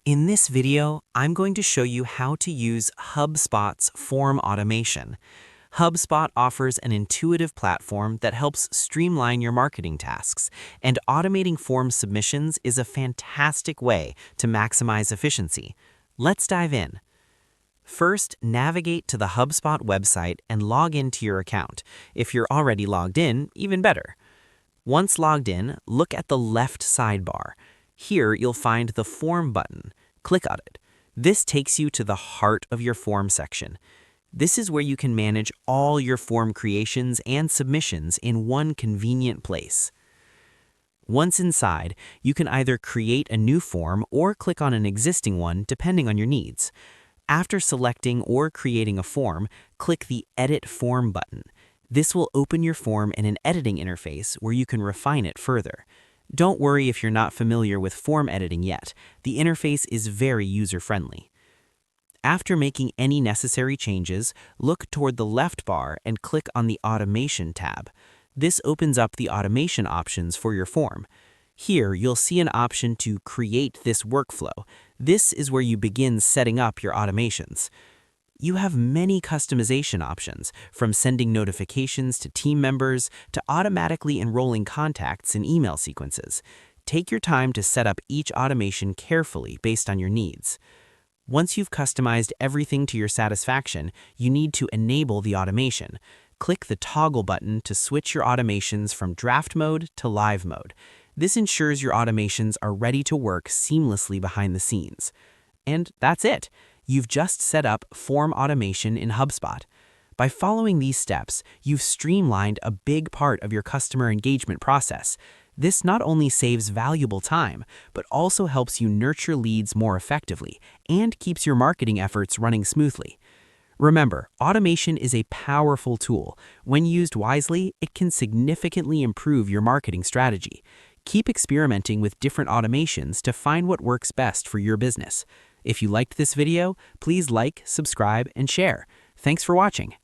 In this video, I'm going to show you how to use Hubspot's form automation. Hubspot offers an intuitive platform that helps streamline your marketing tasks, and automating form submissions is a fantastic way to maximize efficiency. Let's dive in. First, navigate to the Hubspot website and log into your account. If you're already logged in, even better. Once logged in, look at the left sidebar. Here, you'll find the Form button. Click on it. This takes you to the heart of your form section. This is where you can manage all your form creations and submissions in one convenient place. Once inside, you can either create a new form or click on an existing one depending on your needs. After selecting or creating a form, click the Edit Form button. This will open your form in an editing interface where you can refine it further. Don't worry if you're not familiar with form editing yet. The interface is very user-friendly. After making any necessary changes, look toward the left bar and click on the Automation tab. This opens up the automation options for your form. Here, you'll see an option to create this workflow. This is where you begin setting up your automations. You have many customization options, from sending notifications to team members to automatically enrolling contacts in email sequences. Take your time to set up each automation carefully based on your needs. Once you've customized everything to your satisfaction, you need to enable the automation. Click the toggle button to switch your automations from draft mode to live mode. This ensures your automations are ready to work seamlessly behind the scenes. And that's it. You've just set up form automation in Hubspot. By following these steps, you've streamlined a big part of your customer engagement process. This not only saves valuable time, but also helps you nurture leads more effectively and keeps your marketing efforts running smoothly. Remember, automation is a powerful tool. When used wisely, it can significantly improve your marketing strategy. Keep experimenting with different automations to find what works best for your business. If you liked this video, please like, subscribe, and share. Thanks for watching.